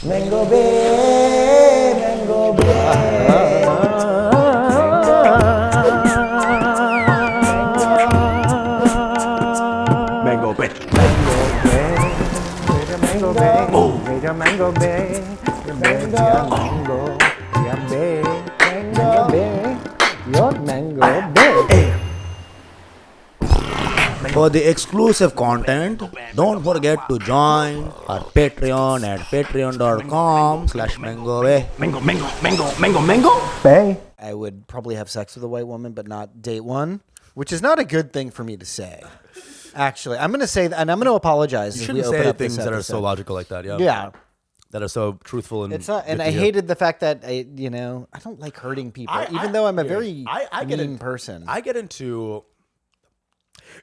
Mango Bay, Mango Bay. Mango Bay. Mango Bay, Mango Bay, Mango Bay, Mango Bay, your Mango Bay. For the exclusive content, don't forget to join our Patreon at patreon.com/mangobay. Mango. Bay. I would probably have sex with a white woman, but not date one, which is not a good thing for me to say. Actually, I'm going to say that, and I'm going to apologize. You as shouldn't we open say up this things that are episode. so logical like that. Yeah. That are so truthful and It's not, and good I to hear. hated the fact that I don't like hurting people, even though I'm a very mean person. I get into.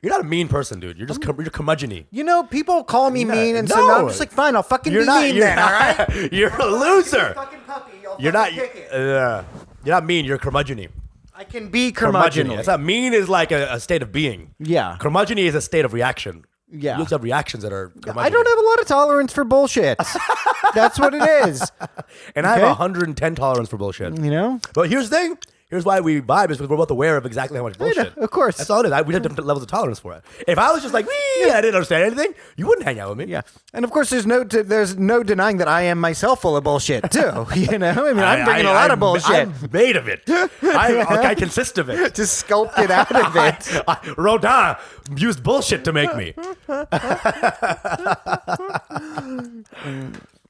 You're not a mean person, dude. You're just you're curmudgeon-y. People call me mean, and so No. now I'm just like, fine, I'll fucking be mean then, all right? You're a loser. Fucking puppy, You're not. You're not mean. You're curmudgeon-y. I can be curmudgeon-y. It's not mean is like a state of being. Yeah. Curmudgeon-y is a state of reaction. Yeah. You also have reactions that are curmudgeon-y. I don't have a lot of tolerance for bullshit. That's what it is. And I have 110 tolerance for bullshit. You know? But here's the thing. Here's why we vibe is because we're both aware of exactly how much bullshit. of course. That's all it is. We have different levels of tolerance for it. If I was just like, I didn't understand anything, you wouldn't hang out with me. Yeah. And of course, there's no denying that I am myself full of bullshit, too. You know? I mean, I'm bringing a lot of bullshit. I'm made of it. I consist of it. Just sculpted out of it. Rodin used bullshit to make me.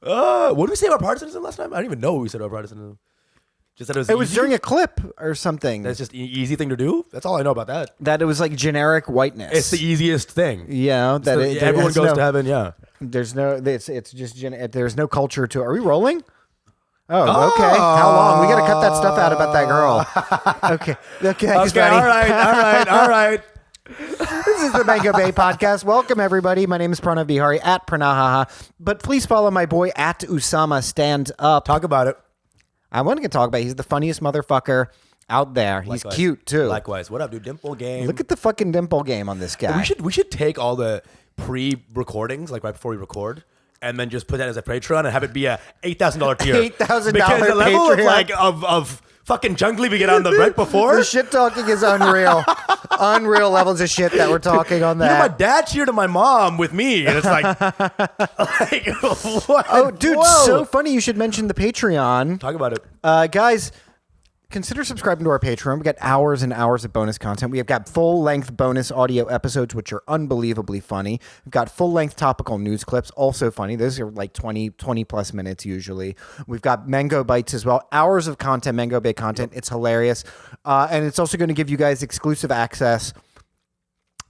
What did we say about partisanism last time? I don't even know what we said about partisanism. Just that It was easy? during a clip or something. That's just an easy thing to do. That's all I know about that. That it was like generic whiteness. It's the easiest thing. Yeah, that So it, everyone has goes no- to heaven. Yeah. There's no. It's just. There's no culture to. Are we rolling? Oh, okay. How long? We got to cut that stuff out about that girl. Okay. Okay. Okay. All right. This is the Mango Bay podcast. Welcome everybody. My name is Pranav Behari at Pranahaha. But please follow my boy at Usama Stand Up. Talk about it. I want to talk about. He's the funniest motherfucker out there. He's Likewise. cute too. Likewise. What up, dude? Dimple game. Look at the fucking dimple game on this guy. We should take all the pre-recordings, like right before we record, and then just put that as a Patreon and have it be a $8,000 tier. $8,000 because the level Patreon. of fucking jungly we get on the right before. The shit talking is unreal. Unreal levels of shit that we're talking on You know, that. my dad cheered to my mom with me, and it's like, what? Oh, dude, Whoa. so funny you should mention the Patreon. Talk about it. Guys, consider subscribing to our Patreon. We got hours and hours of bonus content. We have got full-length bonus audio episodes, which are unbelievably funny. We've got full-length topical news clips, also funny. Those are like 20 plus minutes usually. We've got Mango Bites as well. Hours of content, Mango Bay content. It's hilarious. And it's also going to give you guys exclusive access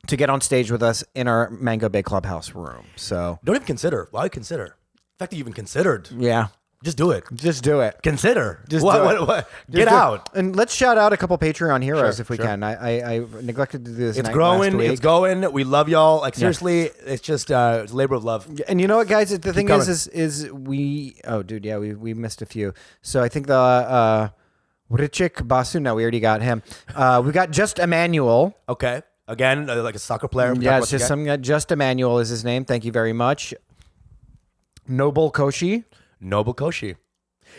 to get on stage with us in our Mango Bay Clubhouse room. So, Don't even consider. Why consider? The fact that you even considered. yeah. Just do it. Just do it. Consider. Just what, do it. what? Just Get do it. out. And let's shout out a couple Patreon heroes if we sure. can. I neglected to do this. It's last growing. week. It's going. We love y'all. Like seriously, it's just it's a labor of love. And you know what, guys? The thing coming. is we. Oh, dude, yeah, we missed a few. So I think the Richik Basu. No, we already got him. We got Just Emmanuel. Okay. Again, like a soccer player. Yeah, it's just some Just Emmanuel is his name. Thank you very much. Noble Koshi. Noble Koshi.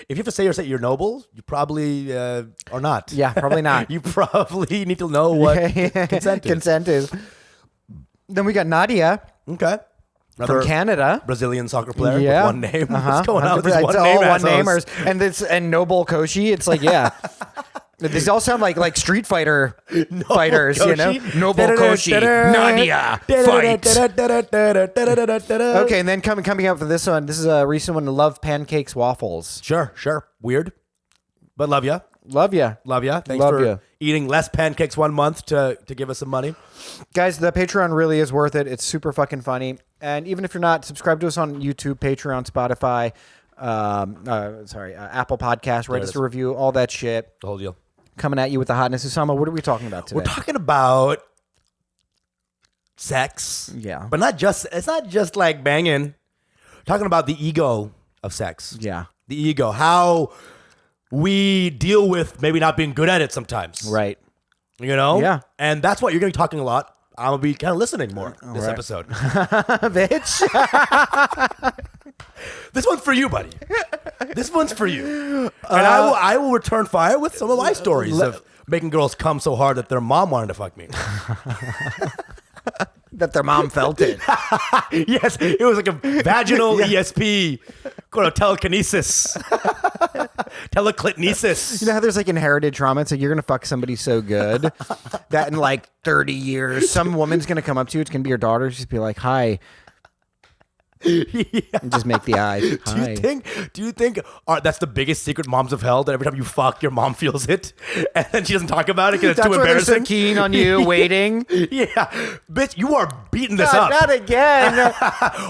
If you have to say you're noble, you probably are not. Yeah, probably not. You probably need to know what consent is. Consent is. Then we got Nadia Okay. from Canada. Brazilian soccer player Yeah. with one name. What's going on with these It's one all name one assholes? namers, and Noble Koshi. It's like, yeah, these all sound like Street Fighter fighters, you know. Noble Koshi, Nadia, fight. Okay, and then coming up for this one. This is a recent one. Love pancakes, waffles. Sure. Weird, but love ya. Love ya. Thanks Love for ya. eating less pancakes 1 month to give us some money. Guys, the Patreon really is worth it. It's super fucking funny. And even if you're not, subscribe to us on YouTube, Patreon, Spotify, Apple Podcast, write us a review, all that shit. The whole deal. Coming at you with the hotness. Usama, what are we talking about today? We're talking about sex. Yeah. But it's not just like banging. We're talking about the ego of sex. Yeah. The ego. How we deal with maybe not being good at it sometimes. Right. You know? Yeah. And that's what you're going to be talking a lot I'm gonna be kind of listening more this episode. Bitch. This one's for you, buddy. This one's for you. And I will return fire with some of my stories of making girls come so hard that their mom wanted to fuck me. That their mom felt it. Yes, it was like a vaginal ESP, telekinesis, teleclitnesis. You know how there's like inherited trauma? It's like you're going to fuck somebody so good that in like 30 years, some woman's going to come up to you. It's going to be your daughter. Just be like, hi. And just make the eyes. Hi. Do you think that's the biggest secret moms have held? That every time you fuck, your mom feels it, and then she doesn't talk about it because it's too embarrassing. They're so keen on you, waiting. Yeah, bitch, you are beating this up. Not again.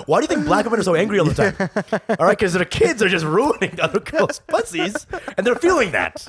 Why do you think black women are so angry all the time? All right, because their kids are just ruining other girls' pussies, and they're feeling that.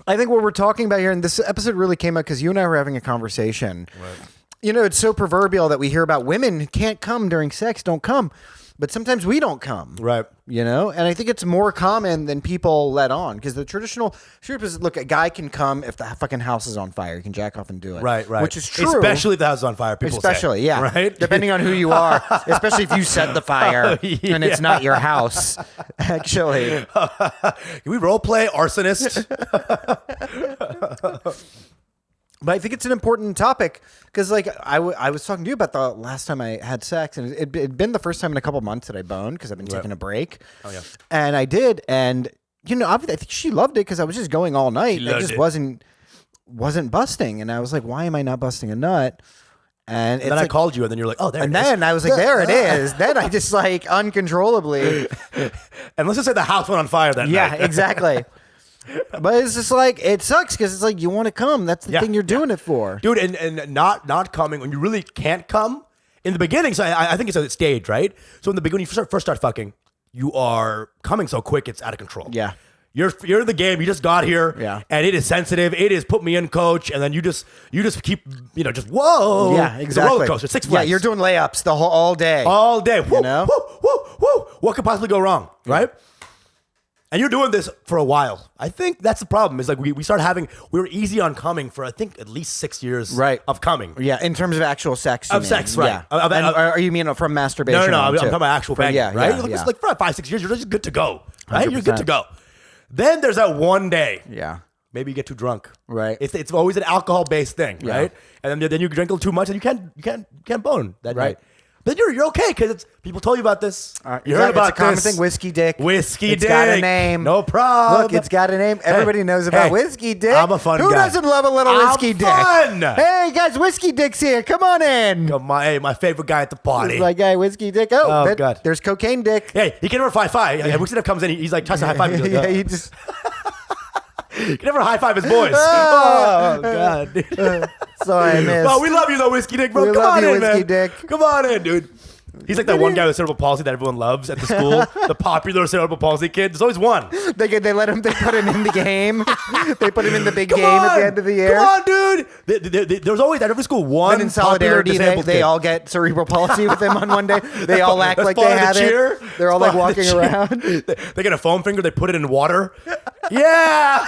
I think what we're talking about here, and this episode really came up because you and I were having a conversation. Right. You know, it's so proverbial that we hear about women who can't come during sex, don't come. But sometimes we don't come. Right. You know? And I think it's more common than people let on. Because the traditional truth is, look, a guy can come if the fucking house is on fire. He can jack off and do it. Right. Which is true. Especially if the house is on fire, people Especially, say. yeah. Right? Depending on who you are. Especially if you set the fire and it's not your house. Actually. Can we role play arsonist? But I think it's an important topic because, like, I was talking to you about the last time I had sex, and it'd been the first time in a couple months that I boned because I've been taking a break. Oh, yeah. And I did, and, you know, I think she loved it because I was just going all night. I just wasn't busting, and I was like, why am I not busting a nut? And then I called you, and then you're like, oh, there it is. And then I was like, there it is. Then I just, like, uncontrollably. And let's just say the house went on fire that night. Yeah, exactly. But it's just like, it sucks because it's like you want to come. That's the thing you're doing it for. Dude, and not coming when you really can't come in the beginning. So I think it's a stage, right? So in the beginning, when you first start fucking, you are coming so quick, it's out of control. Yeah. You're in the game. You just got here. Yeah. And it is sensitive. It is put me in, coach. And then you just keep, just whoa. Yeah, exactly. It's a roller coaster. 6 Flags. Yeah, you're doing layups all day. All day. Woo, you know? Woo. What could possibly go wrong, right? And you're doing this for a while. I think that's the problem. Is like we were easy on coming for I think at least 6 years of coming. Yeah, in terms of actual sex. Sex, right. Yeah. Or you mean from masturbation? No, I'm talking about actual banging, right? Yeah. Like for 5-6 years, you're just good to go, right? 100%. You're good to go. Then there's that one day. Yeah. Maybe you get too drunk. Right. It's always an alcohol-based thing, right? And then you drink a little too much and you can't bone that night. But you're okay because people told you about this. You heard about it's a common this thing. Whiskey dick. It's got a name. No problem. Look, it's got a name. Everybody knows about whiskey dick. I'm a fun guy. Who doesn't love a little whiskey dick? Fun. Hey guys, whiskey dick's here. Come on in. Come on, hey, my favorite guy at the party. My guy, whiskey dick. Oh God. There's cocaine dick. Hey, he can never high five. Whiskey dick comes in. He's like tries to high five. Yeah, he just. He can never high five his boys. Oh God. Dude. Sorry, I missed. Oh, we love you though, whiskey dick, bro. We Come love on you, in, whiskey man. dick. Come on in, dude. He's like that one guy with cerebral palsy that everyone loves at the school. The popular cerebral palsy kid. There's always one. They put him in the game. They put him in the big game at the end of the year. Come on, dude. There's always at every school one. And in solidarity, they all get cerebral palsy with him on one day. They all act like they have it. They're all like walking around. They get a foam finger. They put it in water. Yeah.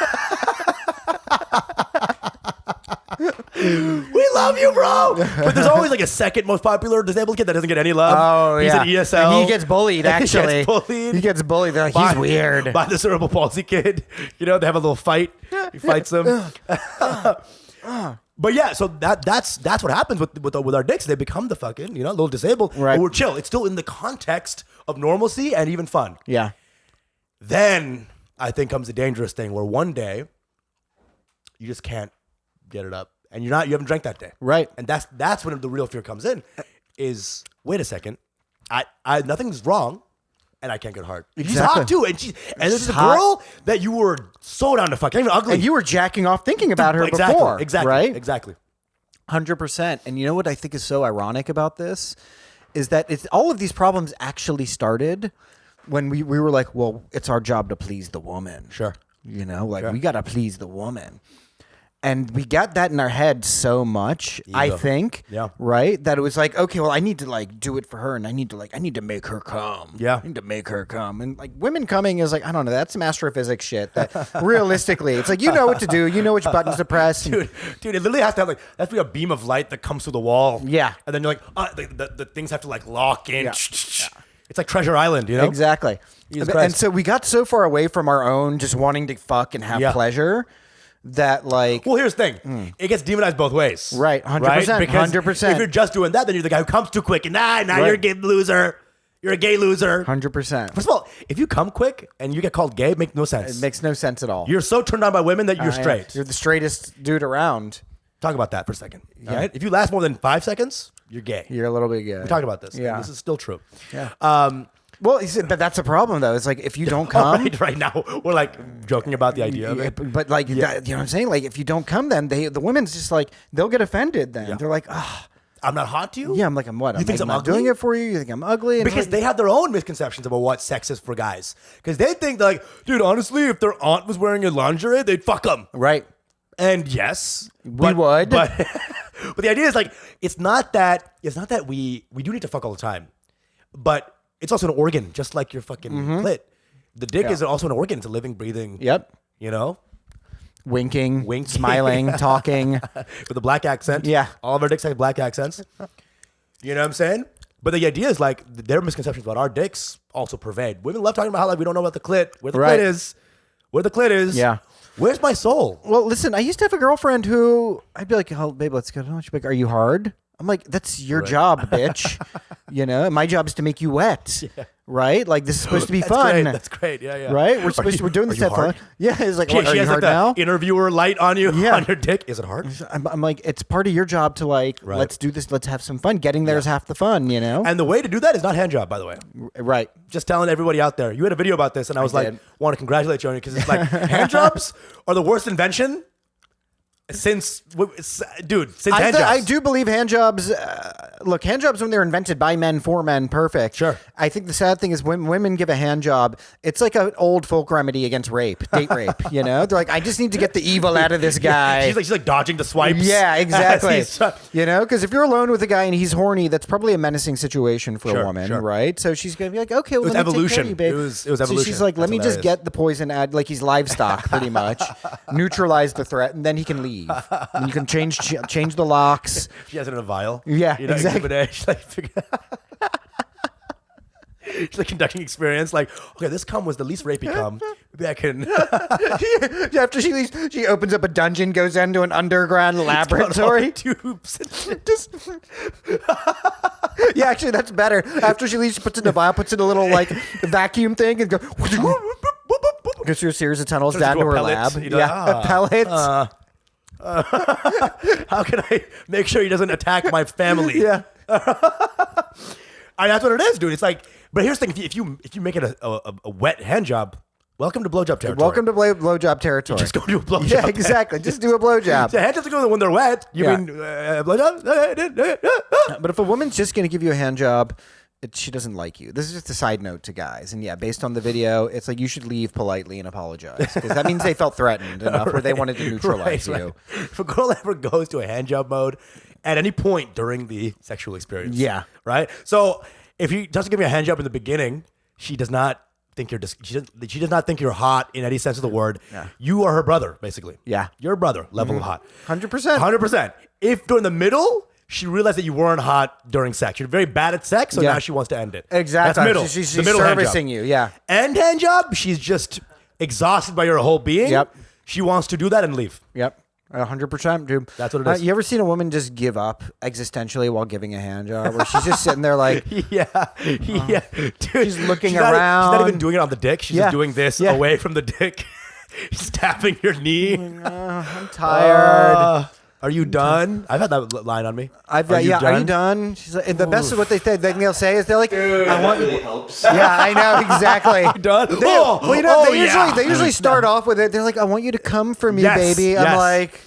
We love you, bro. But there's always like a second most popular disabled kid that doesn't get any love. Oh, he's yeah. He's an ESL. And he gets bullied, actually. He gets bullied. They're like, he's weird. By the cerebral palsy kid. They have a little fight. He fights them. But yeah, so that's what happens with our dicks. They become the fucking, a little disabled. Right. But we're chill. It's still in the context of normalcy and even fun. Yeah. Then I think comes the dangerous thing where one day you just can't get it up. And you haven't drank that day. Right. And that's when the real fear comes in is, wait a second, I nothing's wrong and I can't get hard. Exactly. She's hot too. And this is a girl that you were so down to fuck. Not even ugly. And you were jacking off thinking about her before. Exactly. Right? Exactly. 100%. And you know what I think is so ironic about this is that all of these problems actually started when we were like, well, it's our job to please the woman. Sure. We got to please the woman. And we got that in our head so much, I think, right? That it was like, okay, well, I need to like do it for her, and I need to make her come. Yeah. I need to make her come. And like women coming is like, I don't know, that's some astrophysics shit. That realistically, it's like, you know what to do, you know which buttons to press. Dude, it literally has to have like, that's like a beam of light that comes through the wall. Yeah. And then you're like, the things have to like lock in. Yeah. It's like Treasure Island, you know? Exactly. And so we got so far away from our own just wanting to fuck and have pleasure that like... Well, here's the thing. It gets demonized both ways. Right, 100%. Right? Because 100%. if you're just doing that, then you're the guy who comes too quick. And you're a gay loser. You're a gay loser. 100%. First of all, if you come quick and you get called gay, it makes no sense. It makes no sense at all. You're so turned on by women that you're straight. You're the straightest dude around. Talk about that for a second. Yeah. Right? If you last more than 5 seconds, you're gay. You're a little bit gay. We talked about this. Yeah. This is still true. Yeah. Well, but that's a problem, though. It's like, if you don't come... right now, we're like joking about the idea of it. But like, you know what I'm saying? Like, if you don't come, then the women's just like, they'll get offended then. Yeah. They're like, I'm not hot to you? Yeah, I'm like, I'm what? You think I'm not doing it for you? You think I'm ugly? And because they have their own misconceptions about what sex is for guys. Because they think like, dude, honestly, if their aunt was wearing a lingerie, they'd fuck them. Right. And yes. We would. But the idea is like, it's not that we do need to fuck all the time. But it's also an organ, just like your fucking clit. The dick is also an organ. It's a living, breathing. Yep. You know? Winking, smiling, talking. With a black accent. Yeah. All of our dicks have black accents. You know what I'm saying? But the idea is like, their misconceptions about our dicks also pervade. Women love talking about how like we don't know about the clit. Where the clit is. Where the clit is. Yeah. Where's my soul? Well, listen, I used to have a girlfriend who I'd be like, oh, babe, let's go. She'd be like, are you hard? I'm like, that's your job, bitch. You know, my job is to make you wet. Yeah. Right? Like, this is supposed to be fun. That's great. Yeah. Right? We're doing this at fun. Yeah. It's like, what, are you hard now? Interviewer light on you, on your dick. Is it hard? I'm like, it's part of your job to like, let's do this. Let's have some fun. Getting there is half the fun, you know? And the way to do that is not hand job, by the way. Right. Just telling everybody out there. You had a video about this, and I was like, want to congratulate you on it, because it's like, hand jobs are the worst invention since hand jobs. I do believe hand jobs. Look, hand jobs when they're invented by men for men, perfect. Sure. I think the sad thing is when women give a hand job, it's like an old folk remedy against rape, date rape. You know, they're like, I just need to get the evil out of this guy. She's like dodging the swipes. Yeah, exactly. You know, because if you're alone with a guy and he's horny, that's probably a menacing situation for a woman, right? So she's gonna be like, okay, well, let me take care of you, babe. It was evolution. So she's like, let me just get the poison out, like he's livestock, pretty much. Neutralize the threat, and then he can leave. And you can change the locks. She has it in a vial. Yeah, you know, exactly. She's like conducting experience. Like, okay, this cum was the least rapey cum. Maybe I can. After she leaves, she opens up a dungeon, goes into an underground laboratory. Tubes. Yeah, actually, that's better. After she leaves, she puts it in a vial, puts in a little like vacuum thing, and goes through a series of tunnels down to her lab. You know, pellets. How can I make sure he doesn't attack my family? Yeah. That's what it is, dude. It's like, but here's the thing: if you make it a wet hand job, welcome to blowjob territory. Welcome to blowjob territory. Just go do a blowjob. Yeah, exactly. Just do a blowjob. So hand jobs go when they're wet. You mean blowjob? But if a woman's just going to give you a hand job, she doesn't like you. This is just a side note to guys. And yeah, based on the video, it's like you should leave politely and apologize, because that means they felt threatened enough where they wanted to neutralize you. Right. If a girl ever goes to a hand job mode at any point during the sexual experience, right? So if he doesn't give you a hand job in the beginning, she does not think you're she does not think you're hot in any sense of the word. Yeah. You are her brother, basically. Yeah, you're a brother level of hot. 100%. 100%. If during the middle, she realized that you weren't hot during sex. You're very bad at sex, so now she wants to end it. Exactly. That's middle. She's the middle servicing you, yeah. End hand job, she's just exhausted by your whole being. Yep. She wants to do that and leave. Yep. 100%, dude. That's what it is. You ever seen a woman just give up existentially while giving a hand job? Where she's just sitting there like... yeah. Dude, she's looking around. She's not even doing it on the dick. She's just doing this away from the dick. She's tapping your knee. I'm tired. Are you done? I've had that line on me. Are you done? She's like, the best of what they'll say is they're like, dude, I want really you. helps. Yeah, I know exactly. You done? They usually start off with it. They're like, I want you to come for me, baby. I'm like,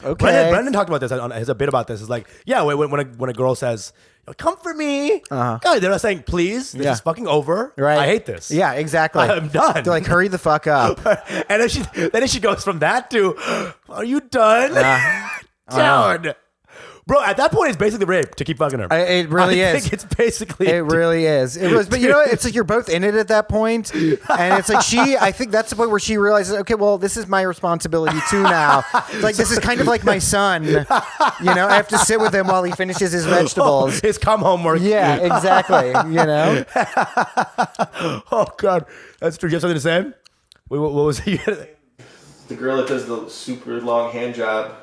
Okay. Brendan talked about this. Has a bit about this. Is like, yeah, when a girl says, "Comfort me," God, they're not saying, "Please, this is fucking over." Right. I hate this. Yeah, exactly. I'm done. They're like, hurry the fuck up. And then she goes from that to, "Are you done?" Dude. Bro, at that point, it's basically rape to keep fucking her. It really I is. think it's basically. It really is. It was, but you know, it's like you're both in it at that point, and it's like I think that's the point where she realizes, okay, well, this is my responsibility too now. It's like this is kind of like my son. You know, I have to sit with him while he finishes his vegetables. His come homework. Yeah, exactly. You know. Oh God, that's true. You have something to say? What was he? The girl that does the super long hand job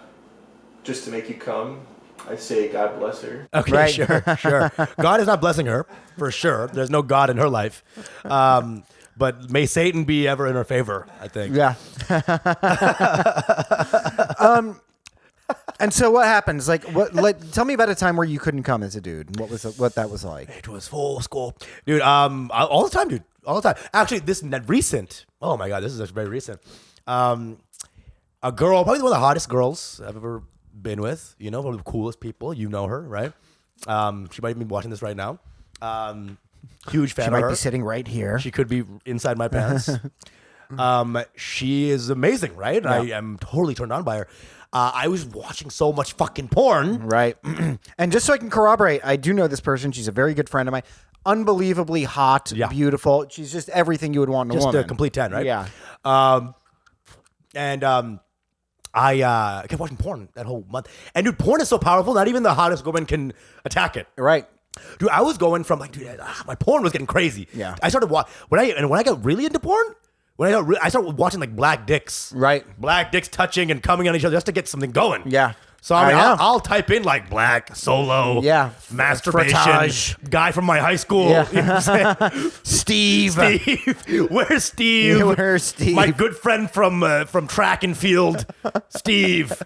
just to make you come. I say God bless her. Okay, Right. sure. God is not blessing her, for sure. There's no God in her life. But may Satan be ever in her favor, I think. Yeah. And so what happens? Like, tell me about a time where you couldn't come as a dude. And what that was like? It was full school. Dude, all the time, dude. All the time. Actually, this recent. Oh my God, this is actually very recent. A girl, probably one of the hottest girls I've ever been with, you know, one of the coolest people. You know her, right? She might be watching this right now. Huge fan She of might her. be sitting right here. She could be inside my pants. She is amazing, right? And I am totally turned on by her. I was watching so much fucking porn. Right. And just so I can corroborate, I do know this person. She's a very good friend of mine. Unbelievably hot, beautiful. She's just everything you would want in a woman. Just a complete 10, right? Yeah. I kept watching porn that whole month. And dude, porn is so powerful, not even the hottest woman can attack it. Right. Dude, I was going from like, dude, my porn was getting crazy. Yeah. I started when I got really into porn, I started watching like black dicks. Right. Black dicks touching and coming on each other just to get something going. Yeah. So I mean, I'll type in like black solo, masturbation, Frottage. guy from my high school. Yeah. You know what I'm saying? Steve. Where's Steve? Where's Steve? My good friend from track and field, Steve.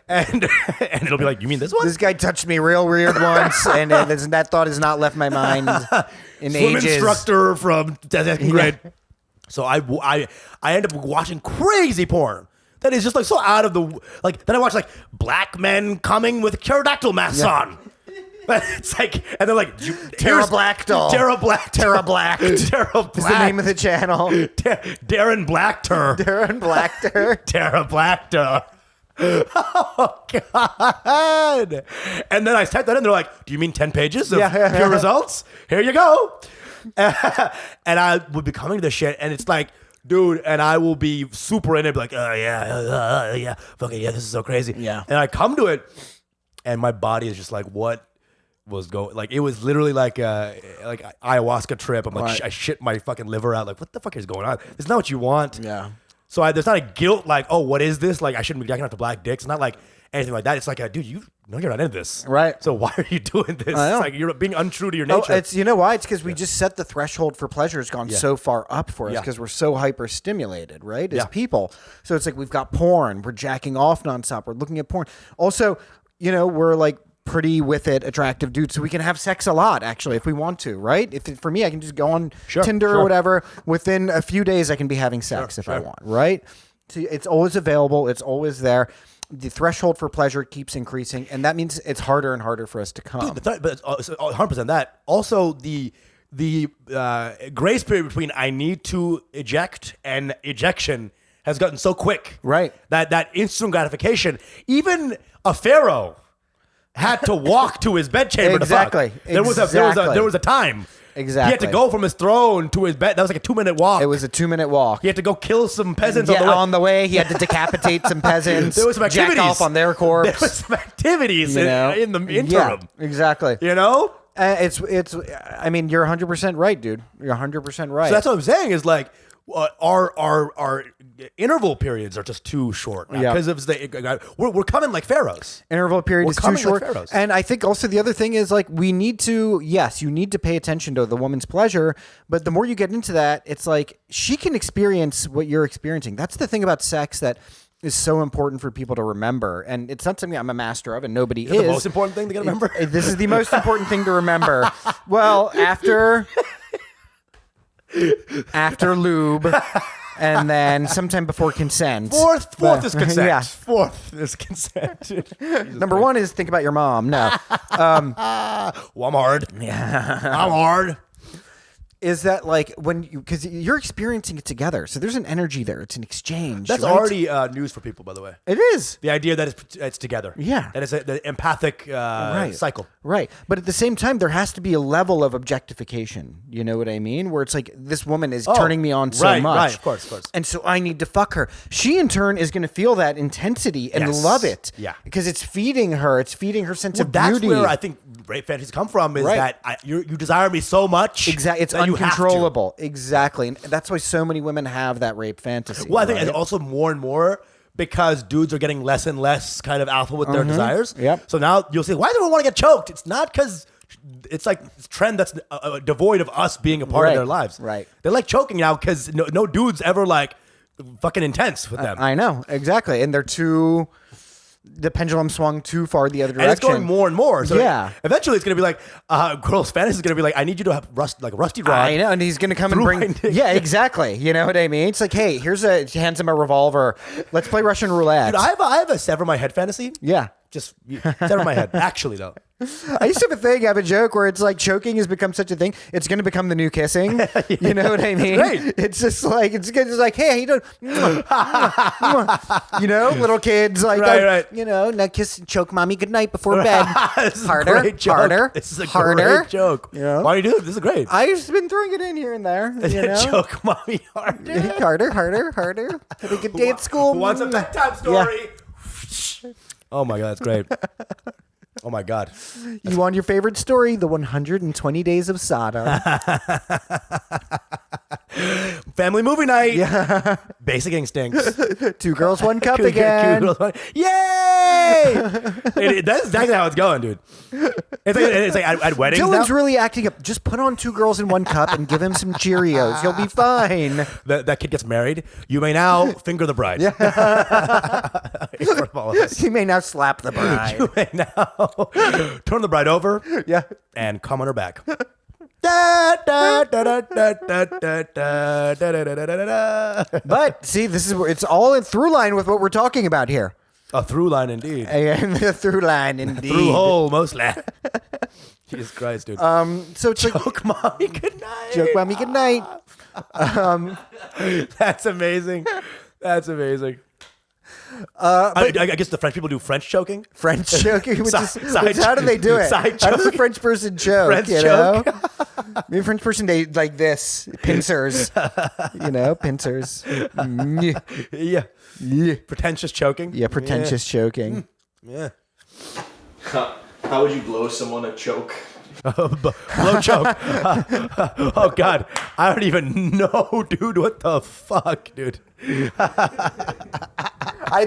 And it'll be like, you mean this one? This guy touched me real weird once, and that thought has not left my mind in Swim ages. instructor from second grade. So I end up watching crazy porn. That is just like so out of the like. Then I watch like black men coming with pterodactyl masks on. It's like, and they're like Pterodactyl. Pterodactyl is the name of the channel. Darren Blackter. Darren Blackter. Pterodactyl. Oh God! And then I typed that in. They're like, "Do you mean 10 pages of pure results? Here you go." And I would be coming to this shit, and it's like, dude, and I will be super in it, be like, oh yeah, fucking yeah, this is so crazy. Yeah. And I come to it, and my body is just like, what was going? Like it was literally like ayahuasca trip. I'm like, Right. I shit my fucking liver out. Like, what the fuck is going on? It's not what you want. Yeah. So there's not a guilt like, oh, what is this? Like I shouldn't be jacking off to black dicks. It's not like anything like that. It's like, dude, you know you're not into this, Right. So why are you doing this? It's like you're being untrue to your Oh, nature. it's you know why? It's because we just set the threshold for pleasure has gone so far up for us Yeah. because we're so hyper stimulated, right? As Yeah. people. So it's like we've got porn, we're jacking off nonstop, we're looking at porn. Also, you know, we're like pretty with it, attractive dudes, so we can have sex a lot actually if we want to, right? For me, I can just go on Tinder or whatever. Within a few days, I can be having sex if I want, right? So it's always available, it's always there. The threshold for pleasure keeps increasing, and that means it's harder and harder for us to come. But 100% that. Also, the grace period between I need to eject and ejection has gotten so quick. Right. That instant gratification. Even a pharaoh had to walk to his bedchamber Exactly. to fuck. There was a time. Exactly. He had to go from his throne to his bed. That was like a 2-minute walk. It was a 2-minute walk. He had to go kill some peasants on the way. He had to decapitate some peasants. There was some activities. Jack off on their corpse. There was some activities in the interim. Yeah, exactly. You know? It's. I mean, you're 100% right, dude. You're 100% right. So that's what I'm saying is like our interval periods are just too short because we're coming like pharaohs. Interval period is too short. Like pharaohs. And I think also the other thing is like you need to pay attention to the woman's pleasure, but the more you get into that, it's like she can experience what you're experiencing. That's the thing about sex that is so important for people to remember. And it's not something I'm a master of and nobody is. The most important thing to remember? This is the most important thing to remember. Well, after lube and then sometime before consent. Fourth is consent. Yeah. Fourth is consent. Number one is think about your mom. No. Well, I'm hard. Yeah. I'm hard. Is that like when you, because you're experiencing it together, so there's an energy there. It's an exchange. That's right? already news for people, by the way. It is. The idea that it's together. Yeah. That it's the empathic cycle. Right. But at the same time, there has to be a level of objectification. You know what I mean? Where it's like, this woman is turning me on so much. Right, of course. And so I need to fuck her. She, in turn, is going to feel that intensity and love it. Yeah. Because it's feeding her. It's feeding her sense of that's beauty. where I think rape fantasies come from, is that you desire me so much. Exactly. It's uncontrollable. Exactly. And that's why so many women have that rape fantasy. Well, I think it's also more and more because dudes are getting less and less kind of alpha with their desires. Yep. So now you'll say, why do we want to get choked? It's not because it's like this trend that's devoid of us being a part of their lives. Right. They like choking now because no dude's ever like fucking intense with them. I know. Exactly. And they're too... The pendulum swung too far the other direction. And it's going more and more. So yeah. Eventually it's going to be like, girl's fantasy is going to be like, I need you to have rusty rod. I know. And he's going to come and bring... Yeah, exactly. You know what I mean? It's like, hey, hands him a revolver. Let's play Russian roulette. Dude, I have a sever my head fantasy. Yeah. Just sever my head. Actually, though. I used to have a thing, I have a joke where it's like choking has become such a thing. It's going to become the new kissing. You know what I mean? Great. It's just like, it's like, hey, how you doing? You know, little kids like, right. You know, now kiss, choke mommy goodnight before bed. This is Harder, a great joke. harder, This is a harder. great joke. You know? Why do you do it? This is great. I've just been throwing it in here and there. You know? Choke mommy harder. harder. Had a good day at school. Who wants a bedtime story? Oh my God, that's great. Oh my God. You want your favorite story? The 120 Days of Sodom. Family movie night. Yeah. Basic instincts. 2 girls, 1 cup again. Yay! That's exactly how it's going, dude. It's like at weddings Dylan's now. really acting up. Just put on 2 girls in 1 cup and give him some Cheerios. He'll be fine. That kid gets married. You may now finger the bride. Yeah. In front of all of us. You may now slap the bride. You may now turn the bride over. Yeah. And come on her back. But see, this is where it's all in through line with what we're talking about here. A through line indeed. And the through line indeed. Through hole mostly. Jesus Christ, dude. So it's Joke mommy good night. joke mommy good night. That's amazing. That's amazing. I guess the French people do French choking. French choking. Side How do they do it? side How does a choke. French person choke? French you choke. know? Maybe a French person, they like this. Pincers. You know, pincers. Yeah. Yeah. Pretentious choking. Yeah, pretentious choking. Yeah. How would you blow someone a choke? Blow choke. Oh God, I don't even know, dude. What the fuck, dude?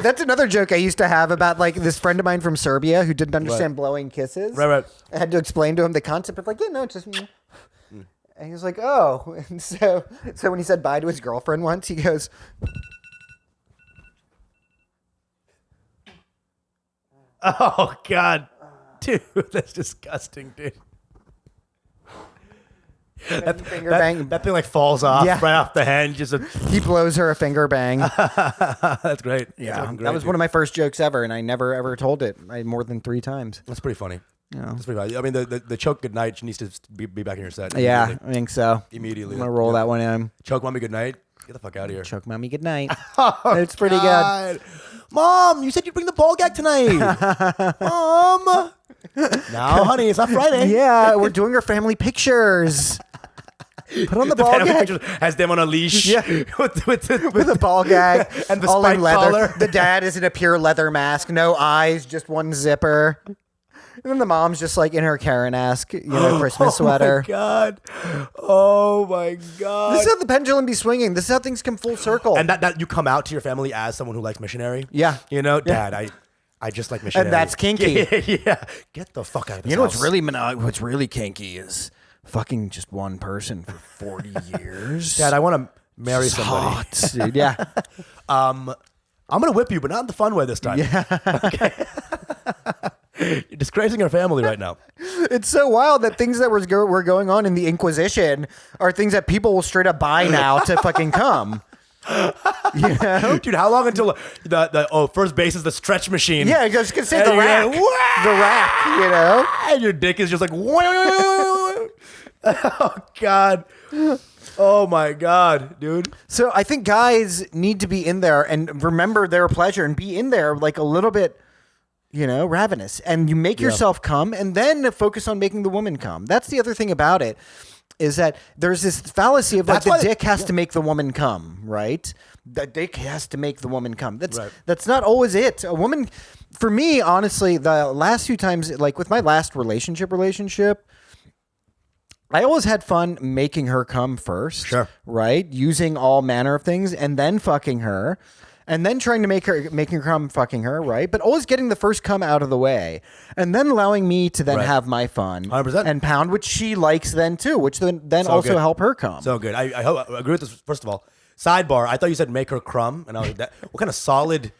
That's another joke I used to have about like this friend of mine from Serbia who didn't understand blowing kisses. Right. I had to explain to him the concept of like, yeah, no, it's just. And he was like, oh. And so when he said bye to his girlfriend once, he goes. Oh God, dude, that's disgusting, dude. That thing like falls off right off the hand. He blows her a finger bang. That's great. Yeah, That's that was one of my first jokes ever, and I never ever told it more than 3 times. That's pretty funny. Yeah, that's pretty funny. I mean, the choke good night needs to be back in your set. Yeah, I think so. Immediately. I'm gonna roll that one in. Choke mommy good night. Get the fuck out of here. Choke mommy good night. Oh, it's pretty good. Mom, you said you'd bring the ball gag tonight. Mom. No, honey, it's not Friday. Yeah, we're doing our family pictures. Put on the ball gag. Has them on a leash. Yeah. with a ball gag. And the all spike in leather. collar. The dad is in a pure leather mask. No eyes, just one zipper. And then the mom's just like in her Karen-esque, Christmas sweater. Oh my God. Oh my God. This is how the pendulum be swinging. This is how things come full circle. And that you come out to your family as someone who likes missionary. Yeah. Dad, I just like missionary. And that's kinky. Yeah. Get the fuck out of this You know house. what's really kinky is fucking just one person for 40 years. Dad, I want to marry It's somebody. hot, dude. Yeah. I'm gonna whip you, but not in the fun way this time. Yeah. Okay. You're disgracing our family right now. It's so wild that things that were going on in the Inquisition are things that people will straight up buy now to fucking come. You know? Dude, how long until the first base is the stretch machine? Yeah, I was gonna say And the you're rack. like, "Wah!" The rack, you know? And your dick is just like, oh God. Oh my God, dude. So I think guys need to be in there and remember their pleasure and be in there like a little bit, you know, ravenous. And you make yourself come and then focus on making the woman come. That's the other thing about it, is that there's this fallacy of like the dick has to make the woman come, right? The dick has to make the woman come. That's not always it. A woman, for me, honestly, the last few times, like with my last relationship, I always had fun making her come first. Sure. Right? Using all manner of things and then fucking her. And then trying to making her come, fucking her, right? But always getting the first come out of the way. And then allowing me to then have my fun. 100%. And pound, which she likes then too, which then So also good. help her come. So good. I agree with this. First of all, sidebar. I thought you said make her crumb, and I was like, what kind of solid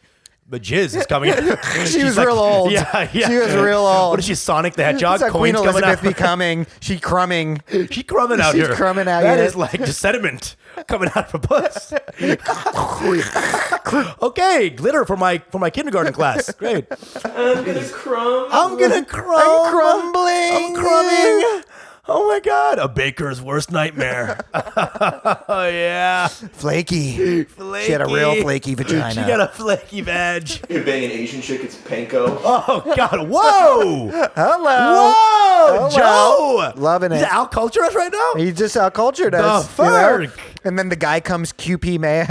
jizz is coming out? She was real old. Yeah. She was real old. What is she, Sonic the Hedgehog? It's like Queen Coins coming Elizabeth out. becoming, she crumbing. She crumbing out She's here. crumbing out That here. is like just sediment coming out of her puss. Okay, glitter for my kindergarten class. Great. I'm gonna crumb. I'm gonna crumb. I'm crumbling. I'm crumbing. Oh my God, a baker's worst nightmare. Oh yeah, Flaky. flaky. She had a real flaky vagina. She got a flaky vag. You bang an Asian chick, it's panko. Oh God, whoa, Hello. whoa, Hello. Joe, Loving He's it. out culture us right now. He just outcultured us. The you know? fuck? And then the guy comes QP Mayo.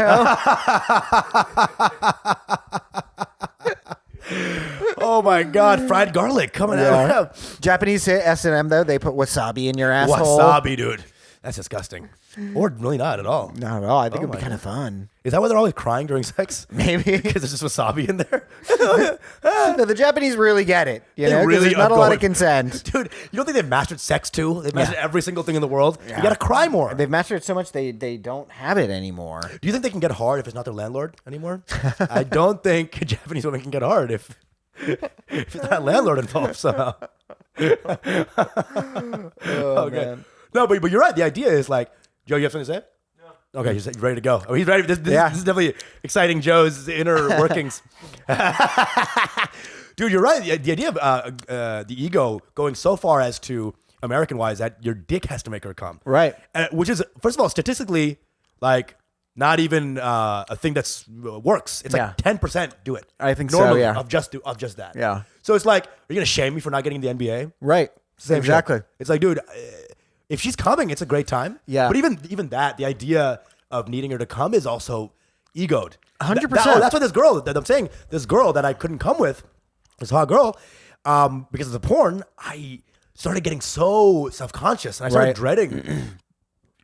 Oh my God, fried garlic coming out. Japanese S&M though, they put wasabi in your asshole. Wasabi, dude. That's disgusting. Or really not at all. Not at all. I think it'd be my kind of fun. Is that why they're always crying during sex? Maybe. Because there's just wasabi in there? No, the Japanese really get it. You They know, 'cause really there's not are a lot going- of consent. Dude, you don't think they've mastered sex too? They've mastered every single thing in the world? You gotta cry more. They've mastered it so much they don't have it anymore. Do you think they can get hard if it's not their landlord anymore? I don't think Japanese women can get hard if it's not landlord involved somehow. Oh, man. No, but you're right. The idea is like, Joe, you have something to say? No. Okay, you're ready to go. Oh, he's ready. This is definitely exciting Joe's inner workings. Dude, you're right. The idea of the ego going so far as to, American-wise, that your dick has to make her come. Right. Which is, first of all, statistically, like, not even a thing that's works. It's like 10% do it. I think normally, so, yeah. Of just that. Yeah. So it's like, are you gonna shame me for not getting the NBA? Right. Same exactly. shit. It's like, dude, if she's coming, it's a great time. Yeah. But even that, the idea of needing her to come is also egoed. 100%. That's what this girl that I'm saying. This girl that I couldn't come with, this hot girl, because of the porn, I started getting so self-conscious and I started dreading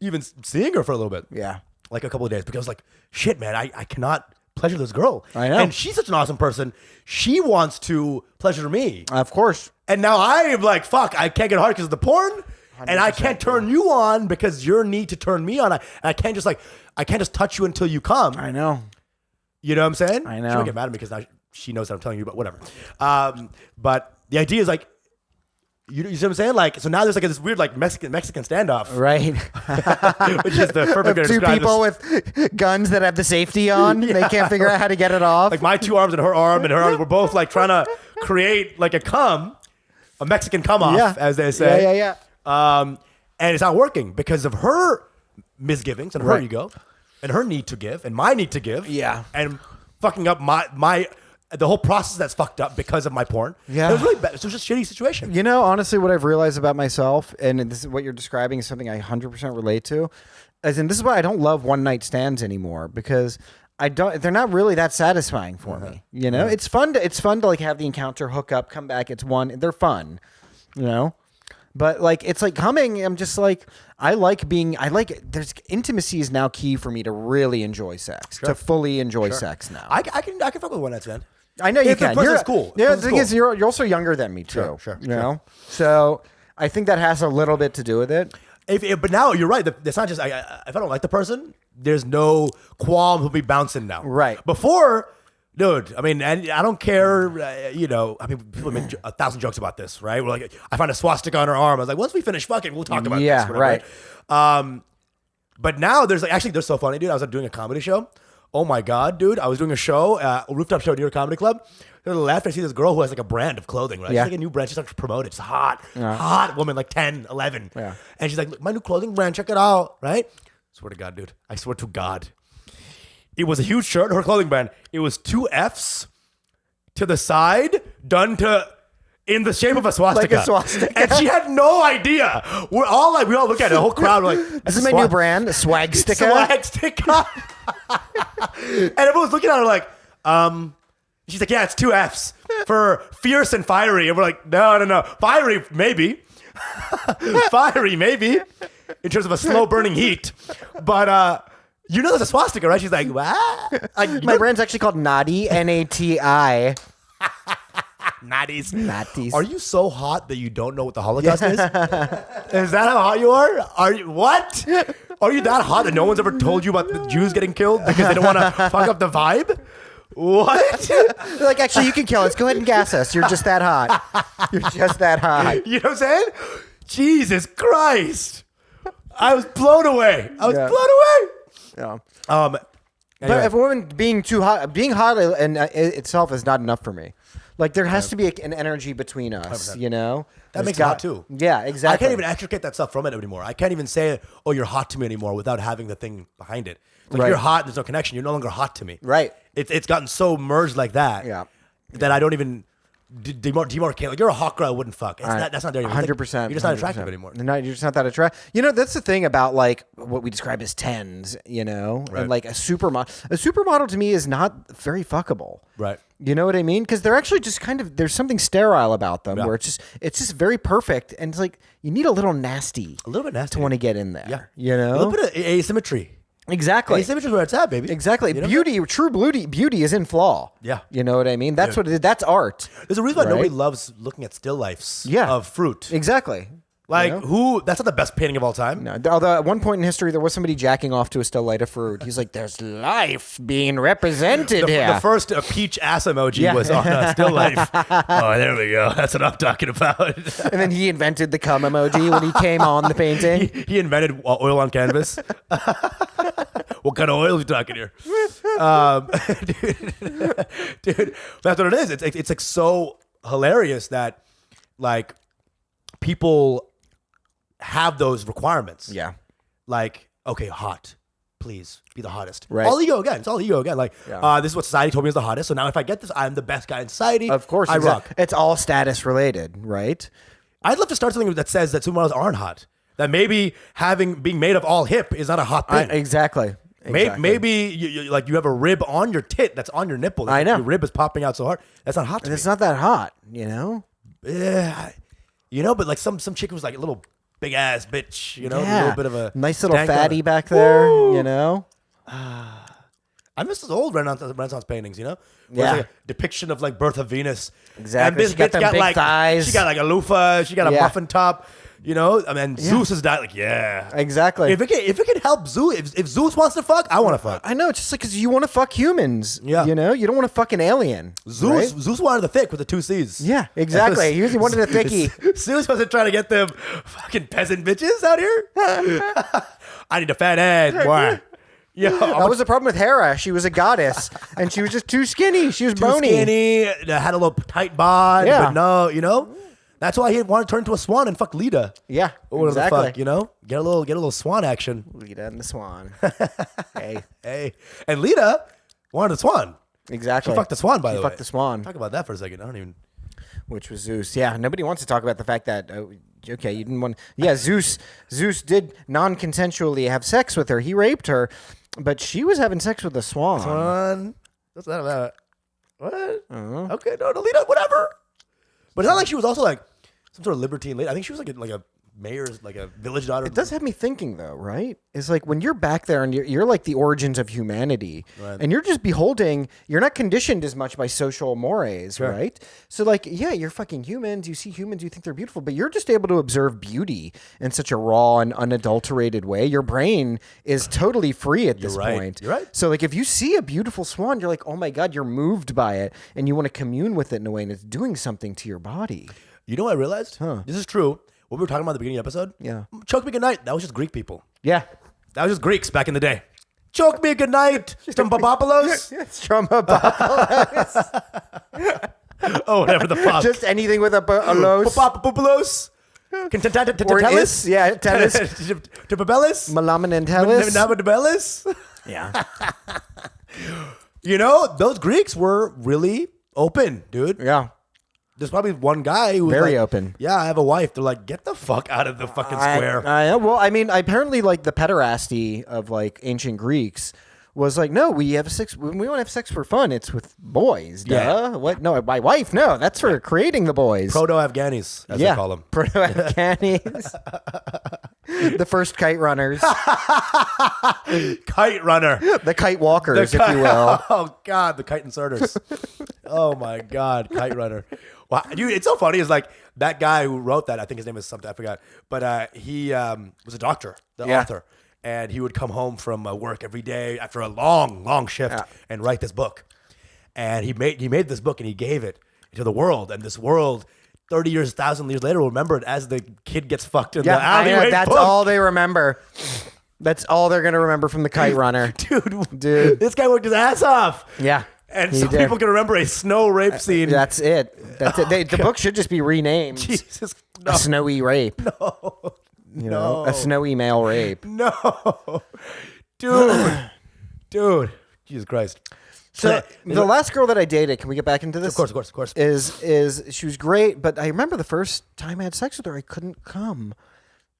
even seeing her for a little bit. Yeah. Like a couple of days, because I was like, shit, man, I cannot pleasure this girl. I know. And she's such an awesome person. She wants to pleasure me. Of course. And now I am like, fuck, I can't get hard because of the porn. And I can't turn you on because your need to turn me on. I can't just touch you until you come. I know. You know what I'm saying? I know. She might get mad at me because now she knows that I'm telling you, but whatever. But the idea is like, you see what I'm saying? Like, so now there's like this weird like Mexican standoff, Right. which is the perfect way to Two describe people this. with guns that have the safety on. They can't figure out how to get it off. Like my two arms and her arm, we're both like trying to create like a Mexican come off, as they say. Yeah. And it's not working because of her misgivings and her Right. ego and her need to give and my need to give. Yeah. And fucking up the whole process that's fucked up because of my porn. Yeah. It was really bad. It was just a shitty situation. You know, honestly, what I've realized about myself, and this is what you're describing is something I 100% relate to, as in this is why I don't love one night stands anymore, because they're not really that satisfying for me. You know, it's fun to like have the encounter, hook up, come back. They're fun, you know, but like, it's like coming, I'm just like, there's intimacy is now key for me to really enjoy sex, to fully enjoy sex now. I can fuck with one night stand. I know you If the can. person's cool. Yeah, the Person's thing cool. is, you're also younger than me too. Sure. You know, so I think that has a little bit to do with it. But now you're right. It's not just if I don't like the person, there's no qualm who'll be bouncing now. Right. Before, dude. I mean, and I don't care. People make 1,000 jokes about this, right? We're like, I find a swastika on her arm. I was like, once we finish fucking, we'll talk about this. Whatever, right. right? But now there's like, actually, they're so funny, dude. I was doing a comedy show. Oh my God, dude. I was doing a show, a rooftop show near a comedy club. To the left, I see this girl who has like a brand of clothing, right? Yeah. She's like a new brand. She's like to promote it. She's hot woman, like 10, 11. Yeah. And she's like, look, my new clothing brand, check it out, right? Swear to God, dude. I swear to God. It was a huge shirt, her clothing brand. It was 2 Fs to the side, done in the shape of a swastika. Like a swastika. And she had no idea. We all look at it, the whole crowd, we're like, This is my new brand, Swag Sticka. Swag Sticka. And everyone's looking at her like, she's like, yeah, it's 2 Fs for fierce and fiery. And we're like, no. Fiery, maybe. Fiery, maybe. In terms of a slow burning heat. But, you know there's a swastika, right? She's like, what? Like, My brand's actually called Nati, Nati. Natties. Are you so hot that you don't know what the Holocaust is? Is that how hot you are? Are you what? Are you that hot that no one's ever told you about the Jews getting killed because they don't want to fuck up the vibe? What? They're like, actually, you can kill us. Go ahead and gas us. You're just that hot. You're just that hot. You know what I'm saying? Jesus Christ. I was blown away. Yeah. Anyway. But if a woman being hot in itself is not enough for me. Like there has to be an energy between us, 100%. you know. That makes it hot too. Yeah, exactly. I can't even extricate that stuff from it anymore. I can't even say, "Oh, you're hot to me" anymore without having the thing behind it. Like Right. if you're hot, there's no connection. You're no longer hot to me. Right. It's gotten so merged like that. Yeah. That I don't even demarcate. Like you're a hot girl, I wouldn't fuck. That's not there anymore. 100%. You're just not attractive anymore. No, you're just not that attractive. You know, that's the thing about like what we describe as tens. You know, Right. and like a supermodel. A supermodel to me is not very fuckable. Right. You know what I mean? Because they're actually just kind of there's something sterile about them Yeah. where it's just very perfect, and it's like you need a little nasty, A little bit nasty to want to get in there. Yeah. You know, A little bit of asymmetry. exactly. Asymmetry is where it's at, baby. Exactly. You know? True beauty is in flaw. Yeah. You know what I mean? That's what it is. That's art. There's a reason why Right? nobody loves looking at still lifes Yeah. of fruit. Exactly. Like You know? who? That's not the best painting of all time. No, although at one point in history there was somebody jacking off to a still light of fruit. He's like, "There's life being represented here." The first peach ass emoji Yeah. was on still life. Oh, there we go. That's what I'm talking about. And then he invented the cum emoji when he came on the painting. He invented oil on canvas. What kind of oil are you talking here? Dude, that's what it is. It's like so hilarious that like people have those requirements. Yeah. Like, okay, hot. Please be the hottest. Right. All ego again. It's all ego again. Like, Yeah. this is what society told me is the hottest. So now if I get this, I'm the best guy in society. Of course, I rock. It's all status related, right? I'd love to start something that says that supermodels aren't hot. That maybe being made of all hip is not a hot thing. Exactly. Maybe you have a rib on your tit that's on your nipple. I know. Your rib is popping out so hard. That's not hot to And me. it's not that hot, you know? Yeah. You know, but like some chick was like a little big ass bitch, you know, a Yeah. little bit of a nice little stank on fatty her. back there, Woo! you know? I miss those old Renaissance paintings, you know? Where Yeah. it's like a depiction of like Birth of Venus. Exactly. And this She got bitch them big like, thighs. She got like a loofah. She got a Yeah. muffin top. You know? I mean, Zeus has died. Like, yeah. Exactly. If it can help Zeus, if Zeus wants to fuck, I want to fuck. I know, it's just like, because you want to fuck humans. Yeah. You know? You don't want to fuck an alien. Zeus right? Zeus wanted the thick with the 2 C's. Yeah, exactly. He wanted a thickie. Zeus wasn't trying to get them fucking peasant bitches out here. I need a fat ass, boy. Yo, That was the problem with Hera. She was a goddess, and she was just too skinny. She was too bony. skinny, had a little tight bod, Yeah. but no, you know? That's why he wanted to turn into a swan and fuck Lita. Yeah, Or whatever exactly. the fuck, you know? Get a little swan action. Lita and the Swan. Hey, Hey. And Lita wanted a swan. exactly. She fucked the swan, by She the way. fucked the swan, Talk about that for a second. I don't even... which was Zeus. Yeah, nobody wants to talk about the fact that. Okay, you didn't want. Yeah, Zeus did non-consensually have sex with her. He raped her, but she was having sex with the swan. Swan? What's that about? What? Uh-huh. Okay, no, Lita, whatever. But it's not like she was also like some sort of libertine lady. I think she was like a mayor's, like a village daughter. It does have me thinking, though, right? It's like when you're back there and you're like the origins of humanity, Right. and you're just beholding. You're not conditioned as much by social mores, Sure. right? So, like, yeah, you're fucking humans. You see humans, you think they're beautiful, but you're just able to observe beauty in such a raw and unadulterated way. Your brain is totally free at this right. point. You're right. So, like, if you see a beautiful swan, you're like, oh my god, you're moved by it, and you want to commune with it in a way, and it's doing something to your body. You know what I realized? This is true. What we were talking about at the beginning of the episode? Yeah. Choke me good night. That was just Greek people. Yeah. That was just Greeks back in the day. Choke me good night, Strombopoulos. Strombopoulos. Oh, whatever the fuck. Just anything with a los. Popopoulos. Or is, yeah, tennis. Tibabellis. Malamanentelis. Nabadabellis. Yeah. You know, those Greeks were really open, dude. Yeah. There's probably one guy who was Very like, open. Yeah, I have a wife. They're like, get the fuck out of the fucking square. Well, I mean, apparently, like the pederasty of like ancient Greeks was like, no, we have sex. We don't have sex for fun. It's with boys. Duh. Yeah. What? No, my wife. No, that's for creating the boys. Proto-Afghanis, as they call them. Proto-Afghanis. The first kite runners. Kite runner. The kite walkers, if you will. Oh, God, the kite inserters. Oh, my God, kite runner. Wow, dude, it's so funny. It's like that guy who wrote that, I think his name is something, I forgot. But he was a doctor, the author. And he would come home from work every day after a long, long shift and write this book. And he made this book and he gave it to the world. And this world, 30 years, 1,000 years later, will remember it as the kid gets fucked in the alleyway. That's book. all they remember. That's all they're going to remember from the kite runner. Dude. This guy worked his ass off. Yeah. And some people can remember a snow rape scene. That's it. That's it. The book should just be renamed. Jesus. No. A snowy rape. No. You know, a snowy male rape. No. Dude. Jesus Christ. So the last girl that I dated, can we get back into this? Of course. Is she was great, but I remember the first time I had sex with her, I couldn't come.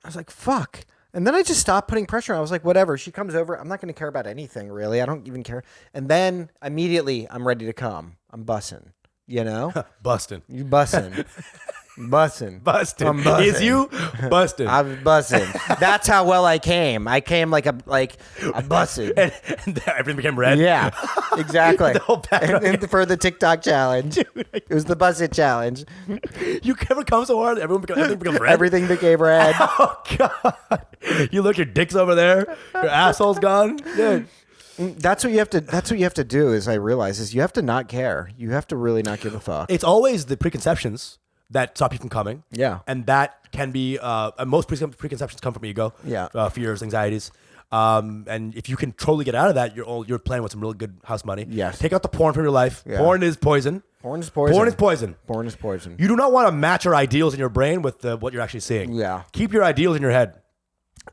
I was like, fuck. And then I just stopped putting pressure on. I was like, whatever. She comes over. I'm not going to care about anything, really. I don't even care. And then immediately I'm ready to come. I'm bussing, you know? Busting. You bussing. Bussing. Busting. I'm bussing. Is you busting? I'm bussing. That's how well I came. I came like a bussing. and everything became red. Yeah, exactly. The whole background. And for the TikTok challenge. It was the buzz it challenge. You ever come so hard, everything becomes red? Everything became red. Oh, God. You look, your dick's over there. Your asshole's gone. Yeah. That's what you have to do, is I realize, is you have to not care. You have to really not give a fuck. It's always the preconceptions that stop you from coming. Yeah. And that can be, most preconceptions come from ego. Yeah. Fears, anxieties. And if you can totally get out of that, you're playing with some really good house money. Yes. Take out the porn from your life. Yeah. Porn is poison. Porn is poison. Porn is poison. Porn is poison. You do not want to match your ideals in your brain with what you're actually seeing. Yeah. Keep your ideals in your head.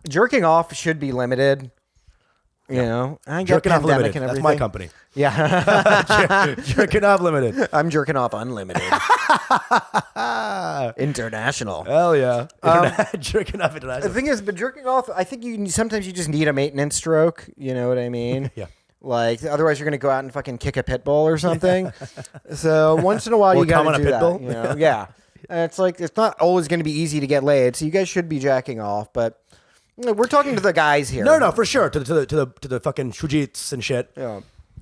Jerking off should be limited. You know, I get Jerking off pandemic limited. and That's everything. my company. Yeah. Jerking off limited. I'm jerking off unlimited. International. Hell yeah. Jerking off international. The thing is, but jerking off, I think sometimes you just need a maintenance stroke. You know what I mean? Yeah. Like, otherwise you're going to go out and fucking kick a pit bull or something. So once in a while you got to do that. bull? You know? Yeah. And it's like, it's not always going to be easy to get laid. So you guys should be jacking off, but we're talking to the guys here. No, for sure. To the fucking shujits and shit. Yeah.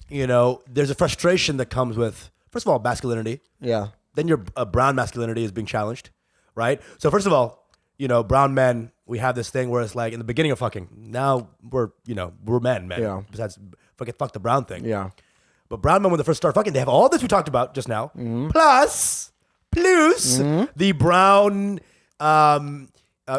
You know, there's a frustration that comes with, first of all, masculinity. Yeah. Then your brown masculinity is being challenged, right? So first of all, you know, brown men, we have this thing where it's like in the beginning of fucking, now we're men. Yeah. Besides, fuck the brown thing. Yeah. But brown men, when they first start fucking, they have all this we talked about just now, plus the brown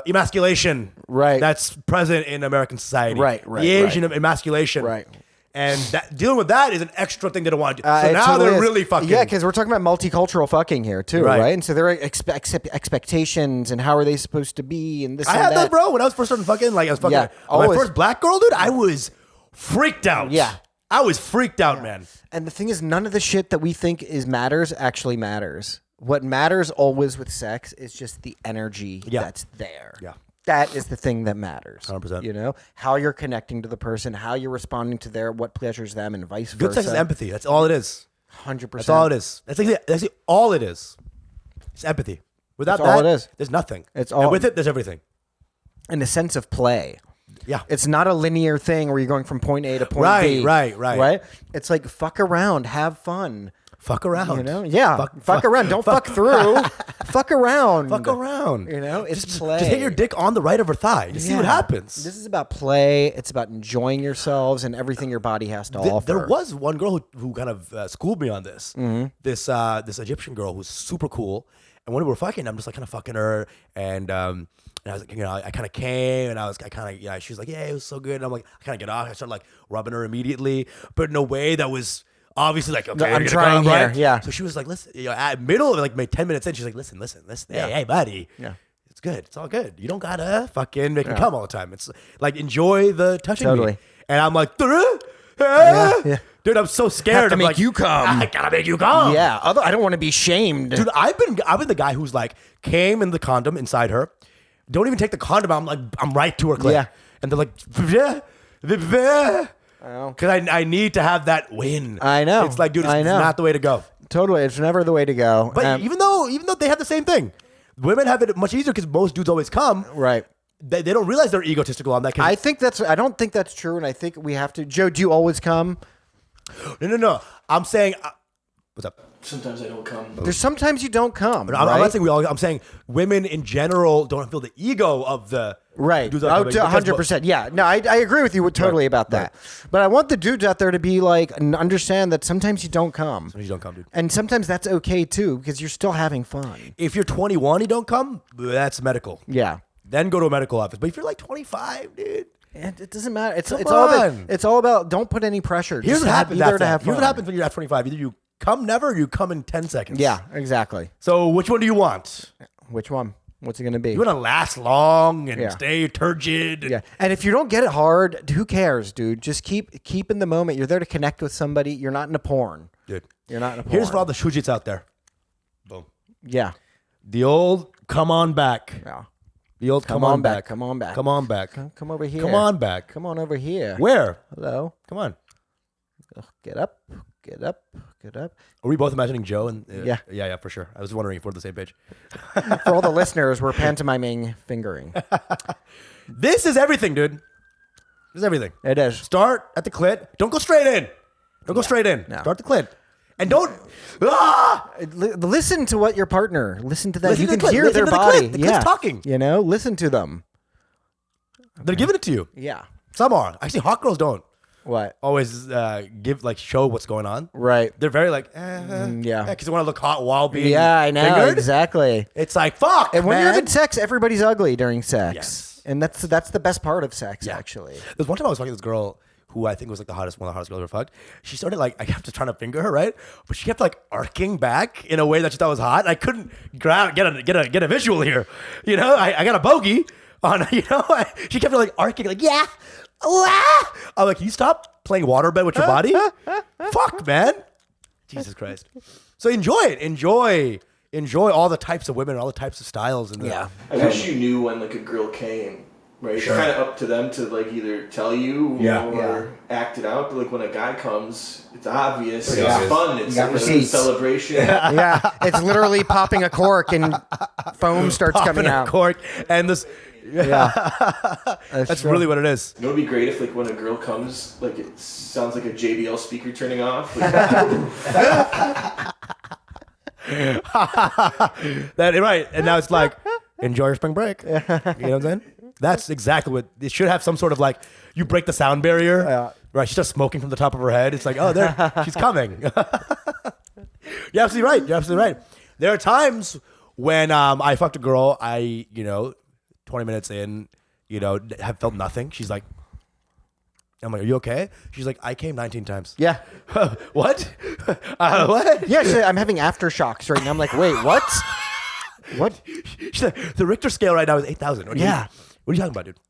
emasculation, Right. that's present in American society, Right, the Asian emasculation, Right. and dealing with that is an extra thing they don't want to do. So It now totally they're is. really fucking. Yeah, because we're talking about multicultural fucking here too, Right. right? And so there are expectations and how are they supposed to be and this I and had that. those, bro. When I was first starting fucking, like I was fucking. Yeah, my always. first black girl, dude, I was freaked out. Yeah. I was freaked out, man. And the thing is, none of the shit that we think matters actually matters. What matters always with sex is just the energy that's there. Yeah. That is the thing that matters. 100%. You know, how you're connecting to the person, how you're responding to what pleasures them, and vice versa. Good sex is empathy. That's all it is. 100%. That's all it is. That's all it is. It's empathy. Without That's that, all it is. there's nothing. It's all- And with it, there's everything. And a sense of play. Yeah. It's not a linear thing where you're going from point A to point B. Right. It's like fuck around, have fun. Fuck around. You know? Yeah. Fuck around. Don't fuck through. Fuck around. Fuck around. You know, it's just, play. Just hit your dick on the right of her thigh. Just see what happens. This is about play. It's about enjoying yourselves and everything your body has to offer. There was one girl who kind of schooled me on this. Mm-hmm. This Egyptian girl who's super cool. And when we were fucking, I'm just like kind of fucking her, and I was like, you know, I kind of came, and I kind of, yeah. She was like, yeah, it was so good. And I'm like, I kind of get off. I started like rubbing her immediately, but in a way that was obviously like, okay, I'm you're trying gonna come, here, right? yeah. So she was like, listen, you know, at middle of like 10 minutes in, she's like, listen, hey, buddy, Yeah. it's good, it's all good. You don't gotta fucking make me come all the time. It's like enjoy the touching Totally. me. And I'm like, yeah. dude, I'm so scared. Have to I'm make like, you come. I gotta make you come. Yeah. Although I don't want to be shamed. Dude, I've been the guy who's like came in the condom inside her. Don't even take the condom out. I'm like, I'm right to her clit. Yeah. And they're like, know. because I need to have that win. I know. It's like, dude, I it's know. not the way to go. Totally. It's never the way to go. But even though they have the same thing, women have it much easier because most dudes always come. right. They don't realize they're egotistical on that. I don't think that's true. And I think we have to, Joe, do you always come? No. I'm saying, what's up? Sometimes I don't come. There's sometimes you don't come. I'm not saying I'm saying women in general don't feel the ego of the Right. dudes Oh, out there because 100%. Yeah. No, I agree with you totally about that. But I want the dudes out there to be like, understand that sometimes you don't come. Sometimes you don't come, dude. And sometimes that's okay too, because you're still having fun. If you're 21, you don't come. That's medical. Yeah. Then go to a medical office. But if you're like 25, dude. And it doesn't matter. It's Come all about, on. it's all about don't put any pressure. Here's Just what have, happens. be there to have fun. Here's what happens when you're at 25. Either you come never, or you come in 10 seconds. Yeah, exactly. So which one do you want? Which one? What's it going to be? You want to last long and Yeah. stay turgid. And Yeah, and if you don't get it hard, who cares, dude? Just keep in the moment. You're there to connect with somebody. You're not in a porn. Dude. You're not in a porn. Here's for all the shujits out there. Boom. Yeah. The old come on back. Yeah. The old come on back. Come on back. Come on back. Come over here. Come on back. Come on over here. Where? Hello. Come on. Get up. Get up. Get up. Are we both imagining Joe? And Yeah. for sure. I was wondering if we're on the same page. For all the listeners, we're pantomiming fingering. This is everything, dude. This is everything. It is. Start at the clit. Don't go straight in. Don't go straight in. No. Start the clit. And don't. Listen to what your partner. Listen to that. Listen You to can the clit. hear Listen their to the body. clit. The clit's talking. You know, listen to them. They're giving it to you. Yeah. Some are. Actually, hot girls don't What? always show what's going on. Right. They're very like, yeah. because they want to look hot while being Yeah, I know. fingered. Exactly. It's like, fuck, And when man. you're having sex, everybody's ugly during sex. Yes. And that's the best part of sex, actually. There's one time I was fucking this girl who I think was like one of the hottest girls I ever fucked. She started like, I kept trying to finger her, right? But she kept like arcing back in a way that she thought was hot. I couldn't get a visual here. You know, I got a bogey on, you know, she kept like arcing like, yeah. I'm like, can you stop playing waterbed with your body? Fuck, man. Jesus Christ. So enjoy it. Enjoy all the types of women and all the types of styles. And Yeah. I wish you knew when like a girl came, right? Sure. It's kind of up to them to like either tell you Yeah. or act it out. But like when a guy comes, it's obvious. Yeah. It's fun. It's got a receipts. celebration. Yeah. It's literally popping a cork and foam starts popping coming a out. cork and this. Yeah. That's really what it is. You know, it'd be great if like when a girl comes, like it sounds like a JBL speaker turning off. Like, That right, and now it's like enjoy your spring break. You know what I'm saying? That's exactly what it should have. Some sort of like you break the sound barrier. Yeah. Right, she's just smoking from the top of her head. It's like, oh, there, she's coming. You're absolutely right. You're absolutely right. There are times when I fucked a girl. 20 minutes in, have felt nothing. She's like, I'm like, are you okay? She's like, I came 19 times. Yeah. What? What? Yeah, so I'm having aftershocks right now. I'm like, wait, what? What? She's like, the Richter scale right now is 8,000. What are you talking about, dude?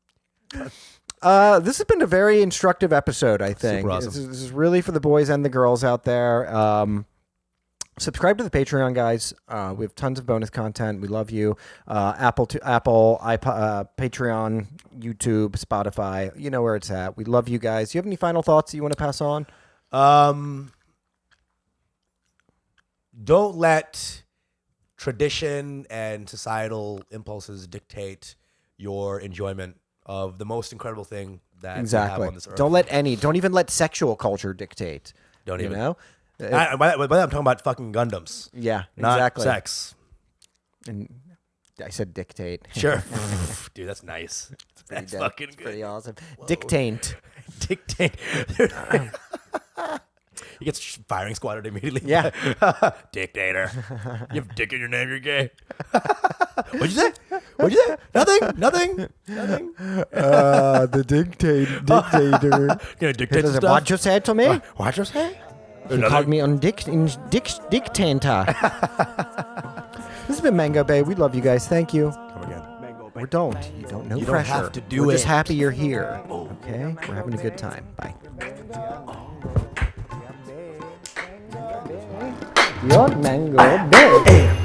This has been a very instructive episode, I think. Super awesome. This is really for the boys and the girls out there. Subscribe to the Patreon, guys. We have tons of bonus content. We love you. Apple, iPod, Patreon, YouTube, Spotify. You know where it's at. We love you guys. Do you have any final thoughts that you want to pass on? Don't let tradition and societal impulses dictate your enjoyment of the most incredible thing that we have on this earth. Don't even let sexual culture dictate. Don't even. You know? By that, I'm talking about fucking Gundams. Yeah, Not exactly. sex. And I said dictate. Sure. Dude, that's nice. That's Pretty fucking It's good. pretty awesome. Dictate. Dictate. He gets firing squatted immediately. Yeah. Dictator. You have dick in your name, you're gay. What'd you say? Nothing. The dictator. Gonna dictate some stuff? What you said to me? What you say? He called me on dictator. This has been Mango Bay. We love you guys. Thank you. Come again. Or don't. You don't. No You don't pressure. have to do We're it. just happy you're here. Okay? We're having a good time. Bye. Your mango bay.